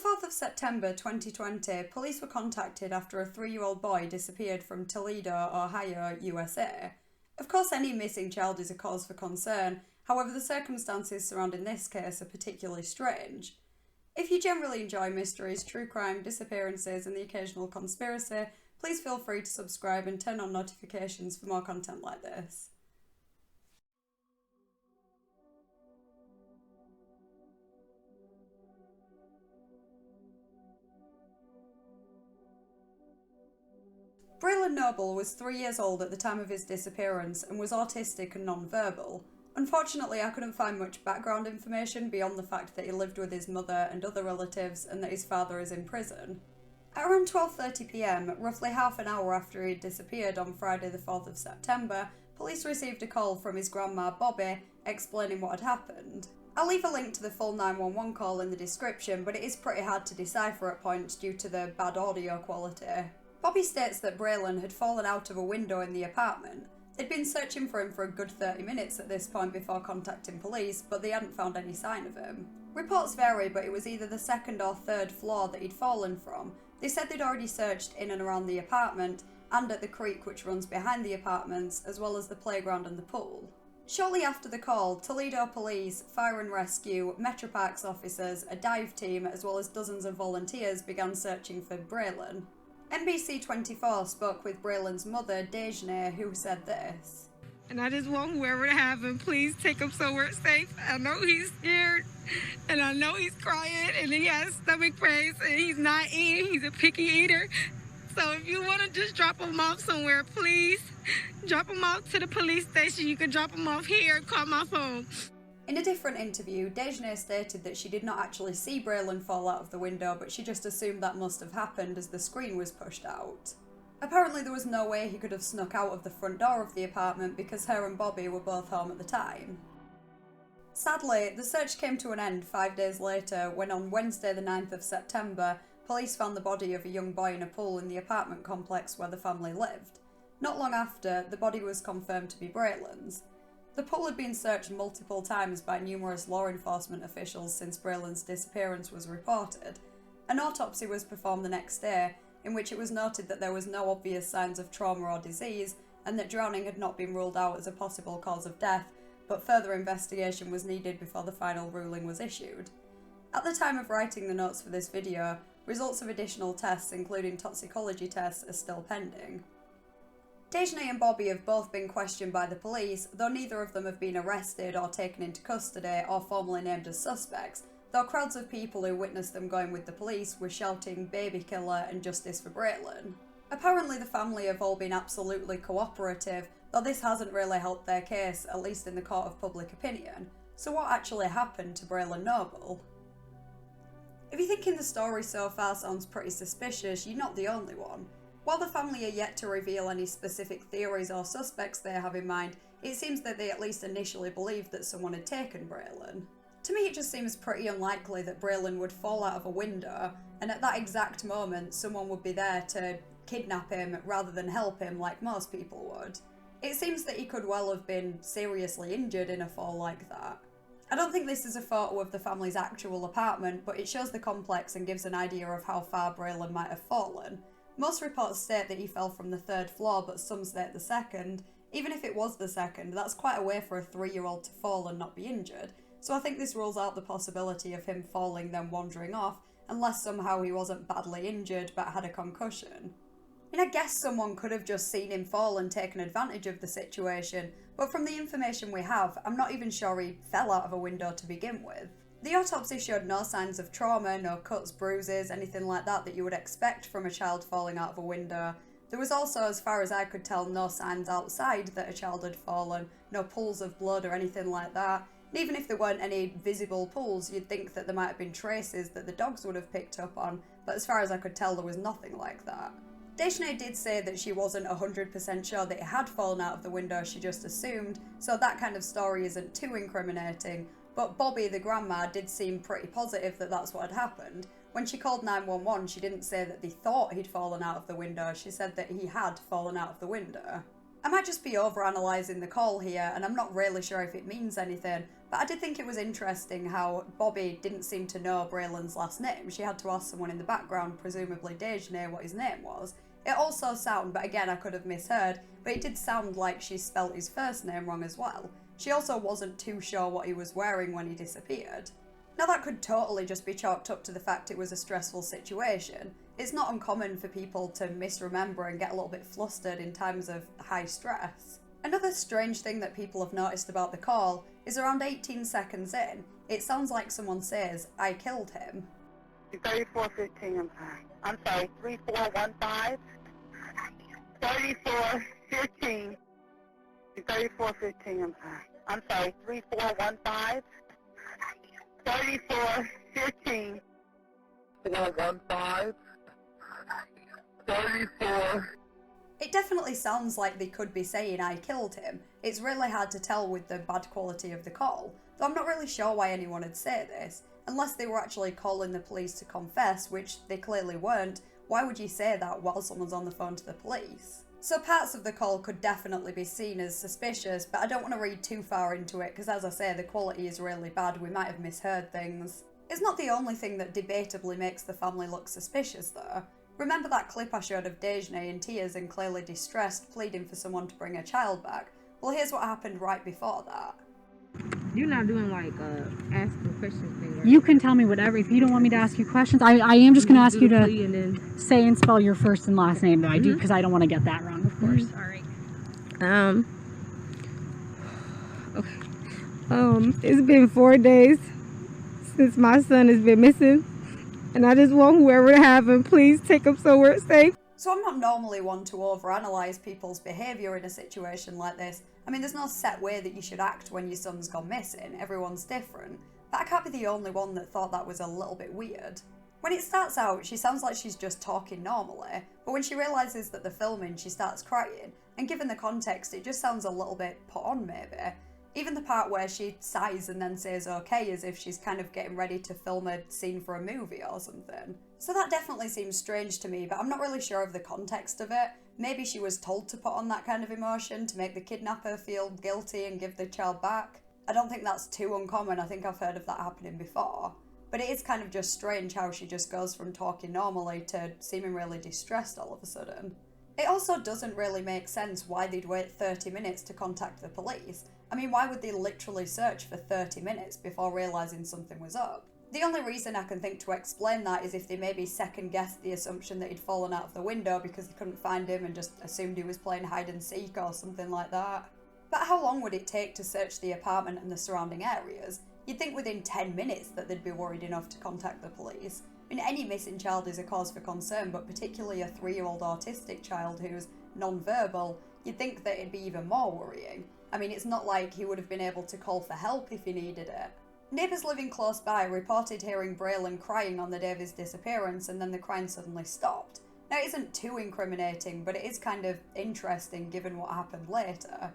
4th of September 2020, police were contacted after a 3-year-old boy disappeared from Toledo, Ohio, USA. Of course, any missing child is a cause for concern, however the circumstances surrounding this case are particularly strange. If you generally enjoy mysteries, true crime, disappearances and the occasional conspiracy, please feel free to subscribe and turn on notifications for more content like this. Braylen Noble was 3 years old at the time of his disappearance and was autistic and non-verbal. Unfortunately, I couldn't find much background information beyond the fact that he lived with his mother and other relatives and that his father is in prison. At around 12:30 PM, roughly half an hour after he had disappeared on Friday the 4th of September, police received a call from his grandma Bobby explaining what had happened. I'll leave a link to the full 911 call in the description, but it is pretty hard to decipher at points due to the bad audio quality. Bobby states that Braylen had fallen out of a window in the apartment. They'd been searching for him for a good 30 minutes at this point before contacting police, but they hadn't found any sign of him. Reports vary, but it was either the second or third floor that he'd fallen from. They said they'd already searched in and around the apartment, and at the creek which runs behind the apartments, as well as the playground and the pool. Shortly after the call, Toledo Police, Fire and Rescue, Metro Parks officers, a dive team, as well as dozens of volunteers began searching for Braylen. NBC24 spoke with Braylen's mother, Dejane, who said this. And I just want whoever to have him, please take him somewhere safe. I know he's scared, and I know he's crying, and he has stomach pains, and he's not eating. He's a picky eater. So if you want to just drop him off somewhere, please drop him off to the police station. You can drop him off here and call my phone. In a different interview, Dejane stated that she did not actually see Braylen fall out of the window, but she just assumed that must have happened as the screen was pushed out. Apparently there was no way he could have snuck out of the front door of the apartment because her and Bobby were both home at the time. Sadly, the search came to an end 5 days later when on Wednesday the 9th of September, police found the body of a young boy in a pool in the apartment complex where the family lived. Not long after, the body was confirmed to be Braylen's. The pool had been searched multiple times by numerous law enforcement officials since Braylen's disappearance was reported. An autopsy was performed the next day, in which it was noted that there was no obvious signs of trauma or disease, and that drowning had not been ruled out as a possible cause of death, but further investigation was needed before the final ruling was issued. At the time of writing the notes for this video, results of additional tests, including toxicology tests, are still pending. Dejane and Bobby have both been questioned by the police, though neither of them have been arrested or taken into custody or formally named as suspects, though crowds of people who witnessed them going with the police were shouting "baby killer" and "justice for Braylen." Apparently the family have all been absolutely cooperative, though this hasn't really helped their case, at least in the court of public opinion. So what actually happened to Braylen Noble? If you're thinking the story so far sounds pretty suspicious, you're not the only one. While the family are yet to reveal any specific theories or suspects they have in mind, it seems that they at least initially believed that someone had taken Braylen. To me, it just seems pretty unlikely that Braylen would fall out of a window, and at that exact moment someone would be there to kidnap him rather than help him like most people would. It seems that he could well have been seriously injured in a fall like that. I don't think this is a photo of the family's actual apartment, but it shows the complex and gives an idea of how far Braylen might have fallen. Most reports state that he fell from the 3rd floor, but some state the 2nd. Even if it was the 2nd, that's quite a way for a 3-year-old to fall and not be injured, so I think this rules out the possibility of him falling then wandering off, unless somehow he wasn't badly injured but had a concussion. I mean, I guess someone could have just seen him fall and taken advantage of the situation, but from the information we have, I'm not even sure he fell out of a window to begin with. The autopsy showed no signs of trauma, no cuts, bruises, anything like that you would expect from a child falling out of a window. There was also, as far as I could tell, no signs outside that a child had fallen, no pools of blood or anything like that. And even if there weren't any visible pools, you'd think that there might have been traces that the dogs would have picked up on, but as far as I could tell, there was nothing like that. Dejane did say that she wasn't 100% sure that it had fallen out of the window, she just assumed, so that kind of story isn't too incriminating. But Bobby, the grandma, did seem pretty positive that that's what had happened. When she called 911, she didn't say that they thought he'd fallen out of the window, she said that he had fallen out of the window. I might just be overanalyzing the call here, and I'm not really sure if it means anything, but I did think it was interesting how Bobby didn't seem to know Braylen's last name. She had to ask someone in the background, presumably Dejne, what his name was. It also sounded, but again I could have misheard, but it did sound like she spelt his first name wrong as well. She also wasn't too sure what he was wearing when he disappeared. Now that could totally just be chalked up to the fact it was a stressful situation. It's not uncommon for people to misremember and get a little bit flustered in times of high stress. Another strange thing that people have noticed about the call is around 18 seconds in, it sounds like someone says, "I killed him." 3415, I'm sorry, 3415, 3415, 3415, I'm sorry, 3415, 3415, 415, 34. It definitely sounds like they could be saying "I killed him." It's really hard to tell with the bad quality of the call, though I'm not really sure why anyone would say this. Unless they were actually calling the police to confess, which they clearly weren't, why would you say that while someone's on the phone to the police? So parts of the call could definitely be seen as suspicious, but I don't want to read too far into it because, as I say, the quality is really bad. We might have misheard things. It's not the only thing that debatably makes the family look suspicious though. Remember that clip I showed of Dejne in tears and clearly distressed, pleading for someone to bring her child back? Well, here's what happened right before that. You're not doing like asking questions thing, right? You can tell me whatever. If you don't want me to ask you questions, I am just going to ask you to say and spell your first and last name, though. I do, because I don't want to get that wrong, of course. All right. Okay. It's been 4 days since my son has been missing, and I just want whoever to have him, please take him somewhere safe. So I'm not normally one to overanalyze people's behaviour in a situation like this. I mean, there's no set way that you should act when your son's gone missing. Everyone's different. But I can't be the only one that thought that was a little bit weird. When it starts out, she sounds like she's just talking normally, but when she realises that they're filming, she starts crying, and given the context, it just sounds a little bit put on maybe. Even the part where she sighs and then says okay as if she's kind of getting ready to film a scene for a movie or something. So that definitely seems strange to me, but I'm not really sure of the context of it. Maybe she was told to put on that kind of emotion to make the kidnapper feel guilty and give the child back. I don't think that's too uncommon. I think I've heard of that happening before. But it is kind of just strange how she just goes from talking normally to seeming really distressed all of a sudden. It also doesn't really make sense why they'd wait 30 minutes to contact the police. I mean, why would they literally search for 30 minutes before realising something was up? The only reason I can think to explain that is if they maybe second-guessed the assumption that he'd fallen out of the window because they couldn't find him and just assumed he was playing hide-and-seek or something like that. But how long would it take to search the apartment and the surrounding areas? You'd think within 10 minutes that they'd be worried enough to contact the police. I mean, any missing child is a cause for concern, but particularly a 3-year-old autistic child who's non-verbal, you'd think that it'd be even more worrying. I mean, it's not like he would have been able to call for help if he needed it. Neighbours living close by reported hearing Braylen crying on the day of his disappearance, and then the crying suddenly stopped. Now, it isn't too incriminating, but it is kind of interesting given what happened later.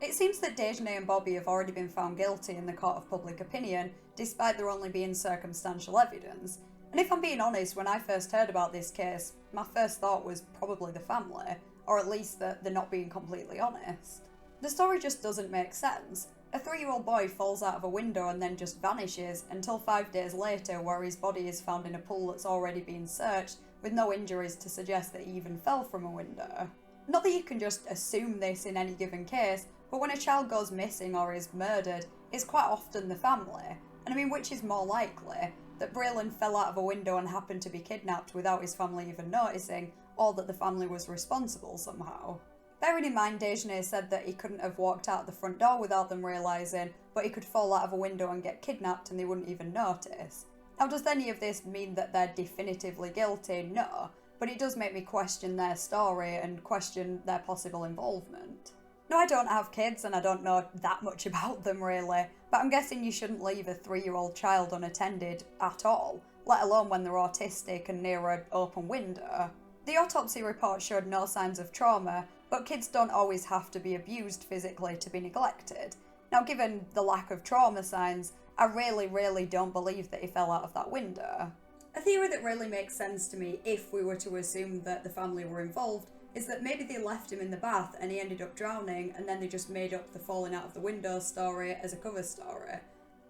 It seems that Dejne and Bobby have already been found guilty in the court of public opinion, despite there only being circumstantial evidence. And if I'm being honest, when I first heard about this case, my first thought was probably the family, or at least that they're not being completely honest. The story just doesn't make sense. A 3-year-old boy falls out of a window and then just vanishes until 5 days later, where his body is found in a pool that's already been searched, with no injuries to suggest that he even fell from a window. Not that you can just assume this in any given case, but when a child goes missing or is murdered, it's quite often the family. And I mean, which is more likely? That Braylen fell out of a window and happened to be kidnapped without his family even noticing, or that the family was responsible somehow. Bearing in mind, Dejne said that he couldn't have walked out the front door without them realising, but he could fall out of a window and get kidnapped and they wouldn't even notice. Now, does any of this mean that they're definitively guilty? No, but it does make me question their story and question their possible involvement. Now, I don't have kids and I don't know that much about them really, but I'm guessing you shouldn't leave a 3-year-old child unattended at all, let alone when they're autistic and near an open window. The autopsy report showed no signs of trauma, but kids don't always have to be abused physically to be neglected. Now, given the lack of trauma signs, I really don't believe that he fell out of that window. A theory that really makes sense to me if we were to assume that the family were involved is that maybe they left him in the bath and he ended up drowning, and then they just made up the falling out of the window story as a cover story.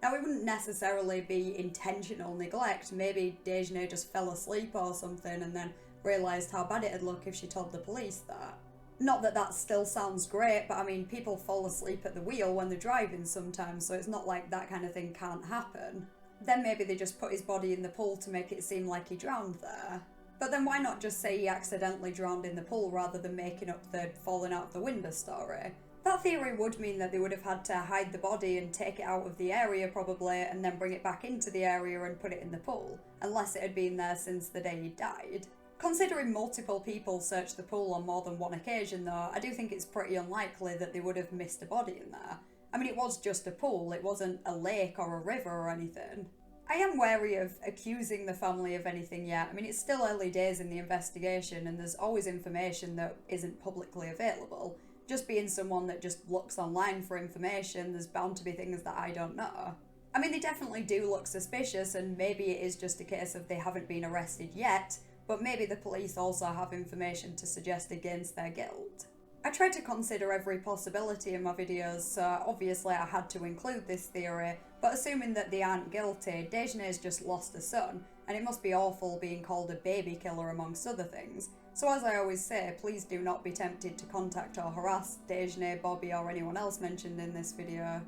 Now, it wouldn't necessarily be intentional neglect. Maybe Dejanay just fell asleep or something and then realised how bad it'd look if she told the police that. Not that that still sounds great, but I mean, people fall asleep at the wheel when they're driving sometimes, so it's not like that kind of thing can't happen. Then maybe they just put his body in the pool to make it seem like he drowned there. But then why not just say he accidentally drowned in the pool rather than making up the falling out of the window story? That theory would mean that they would have had to hide the body and take it out of the area probably, and then bring it back into the area and put it in the pool, unless it had been there since the day he died. Considering multiple people searched the pool on more than one occasion though, I do think it's pretty unlikely that they would have missed a body in there. I mean, it was just a pool, it wasn't a lake or a river or anything. I am wary of accusing the family of anything yet. I mean, it's still early days in the investigation and there's always information that isn't publicly available. Just being someone that just looks online for information, there's bound to be things that I don't know. I mean, they definitely do look suspicious, and maybe it is just a case of they haven't been arrested yet, but maybe the police also have information to suggest against their guilt. I tried to consider every possibility in my videos, so obviously I had to include this theory, but assuming that they aren't guilty, Dejanay's just lost a son, and it must be awful being called a baby killer amongst other things. So as I always say, please do not be tempted to contact or harass Dejanay, Bobby or anyone else mentioned in this video.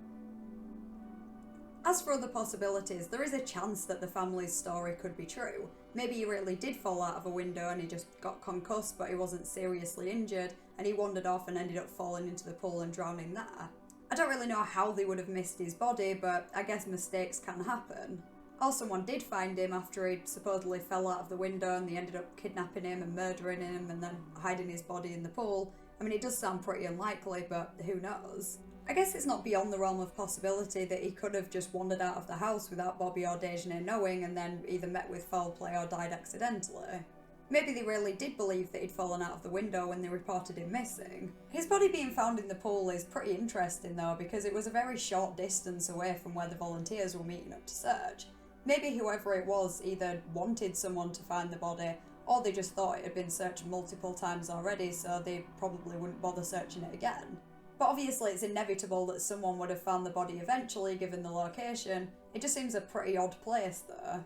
As for other possibilities, there is a chance that the family's story could be true. Maybe he really did fall out of a window and he just got concussed but he wasn't seriously injured, and he wandered off and ended up falling into the pool and drowning there. I don't really know how they would have missed his body, but I guess mistakes can happen. Or someone did find him after he supposedly fell out of the window and they ended up kidnapping him and murdering him and then hiding his body in the pool. I mean, it does sound pretty unlikely, but who knows? I guess it's not beyond the realm of possibility that he could have just wandered out of the house without Bobby or Dejanay knowing and then either met with foul play or died accidentally. Maybe they really did believe that he'd fallen out of the window when they reported him missing. His body being found in the pool is pretty interesting though, because it was a very short distance away from where the volunteers were meeting up to search. Maybe whoever it was either wanted someone to find the body, or they just thought it had been searched multiple times already, so they probably wouldn't bother searching it again. But obviously it's inevitable that someone would have found the body eventually given the location. It just seems a pretty odd place though.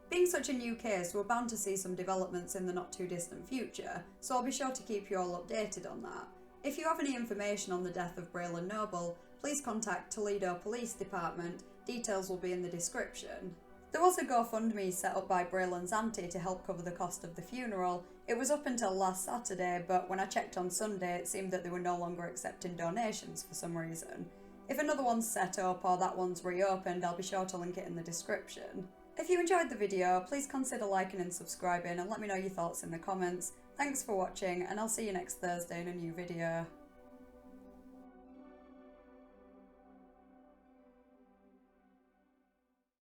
Being such a new case, we're bound to see some developments in the not too distant future, so I'll be sure to keep you all updated on that. If you have any information on the death of Braylen Noble, please contact Toledo Police Department, details will be in the description. There was a GoFundMe set up by Braylen's auntie to help cover the cost of the funeral. It was up until last Saturday, but when I checked on Sunday it seemed that they were no longer accepting donations for some reason. If another one's set up or that one's reopened, I'll be sure to link it in the description. If you enjoyed the video, please consider liking and subscribing and let me know your thoughts in the comments. Thanks for watching, and I'll see you next Thursday in a new video.